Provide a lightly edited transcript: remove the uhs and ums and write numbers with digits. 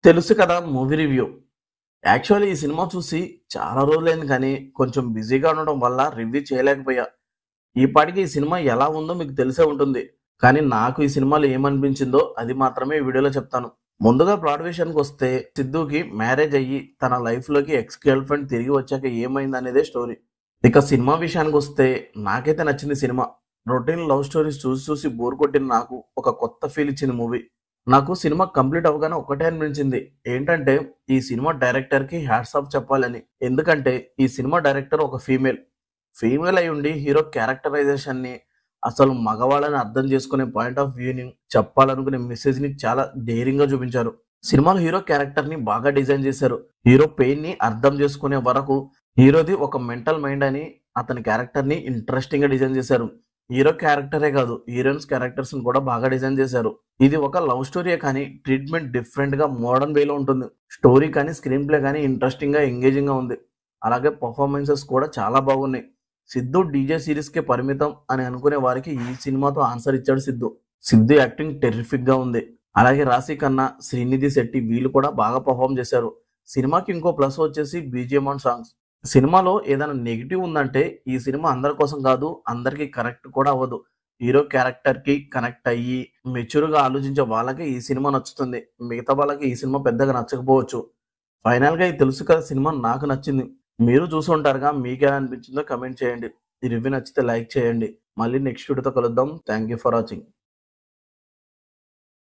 తెలుసు కదా movie review. Actually ఈ సినిమా చూసి చాలా రోజులైంది కానీ కొంచెం బిజీగా ఉండడం వల్ల రివ్యూ చేయలేకపోయా. ఈ పాటికి ఈ సినిమా ఎలా ఉందో మీకు తెలిసే ఉంటుంది. కానీ నాకు ఈ సినిమాలో ఏమనిపించిందో అది మాత్రమే ఈ వీడియోలో చెప్తాను. ముందుగా ప్లాట్ విషయానికి వస్తే సిద్ధుకి మ్యారేజ్ అయ్యి తన లైఫ్లోకి ఎక్స్ గర్ల్ ఫ్రెండ్ తిరిగి వచ్చాక ఏమైంది అనేదే స్టోరీ. ఇక సినిమా విషయానికి వస్తే నాకైతే నచ్చింది సినిమా. రొటీన్ లవ్ స్టోరీస్ చూసి చూసి బోర్ కొట్టిన నాకు ఒక కొత్త ఫీల్ ఇచ్చింది మూవీ. నాకు సినిమా కంప్లీట్ అవ్వగానే ఒకటే అనిపించింది, ఏంటంటే ఈ సినిమా డైరెక్టర్ కి హ్యాట్స్ ఆఫ్ చెప్పాలని. ఎందుకంటే ఈ సినిమా డైరెక్టర్ ఒక ఫీమేల్ అయి ఉండి హీరో క్యారెక్టరైజేషన్ ని, అసలు మగవాళ్ళని అర్థం చేసుకునే పాయింట్ ఆఫ్ వ్యూని, చెప్పాలనుకునే మెసేజ్ ని చాలా డేరింగ్ గా చూపించారు. సినిమాలో హీరో క్యారెక్టర్ ని బాగా డిజైన్ చేశారు. హీరో పెయిన్ ని అర్థం చేసుకునే వరకు హీరోది ఒక మెంటల్ మైండ్ అని అతని క్యారెక్టర్ ని ఇంట్రెస్టింగ్ గా డిజైన్ చేశారు. హీరో క్యారెక్టరే కాదు, హీరోయిన్స్ క్యారెక్టర్స్ ని కూడా బాగా డిజైన్ చేశారు. ఇది ఒక లవ్ స్టోరీ కానీ ట్రీట్మెంట్ డిఫరెంట్ గా మోడర్న్ వేలో ఉంటుంది. స్టోరీ కానీ స్క్రీన్ ప్లే కానీ ఇంట్రెస్టింగ్ గా ఎంగేజింగ్ గా ఉంది. అలాగే పర్ఫార్మెన్సెస్ కూడా చాలా బాగున్నాయి. సిద్ధు డీజే సిరీస్ కే పరిమితం అని అనుకునే వారికి ఈ సినిమాతో ఆన్సర్ ఇచ్చాడు సిద్ధు యాక్టింగ్ టెర్రిఫిక్ గా ఉంది. అలాగే రాశి ఖన్నా, శ్రీనిధి శెట్టి వీళ్ళు కూడా బాగా పర్ఫామ్ చేశారు. సినిమాకి ఇంకో ప్లస్ వచ్చేసి బీజిఎం అండ్ సాంగ్స్. సినిమాలో ఏదైనా నెగిటివ్ ఉందంటే ఈ సినిమా అందరి కోసం కాదు, అందరికి కరెక్ట్ కూడా అవ్వదు. హీరో క్యారెక్టర్ కి కనెక్ట్ అయ్యి మెచ్యూర్ గా ఆలోచించే వాళ్ళకి ఈ సినిమా నచ్చుతుంది. మిగతా వాళ్ళకి ఈ సినిమా పెద్దగా నచ్చకపోవచ్చు. ఫైనల్ గా ఇది తెలుసు కదా సినిమా నాకు నచ్చింది. మీరు చూసి ఉంటారుగా, మీకు ఎలా అనిపించిందో కమెంట్ చేయండి. ఈ రివ్యూ నచ్చితే లైక్ చేయండి. మళ్ళీ నెక్స్ట్ వీడియోతో కలుద్దాం. Thank you for watching.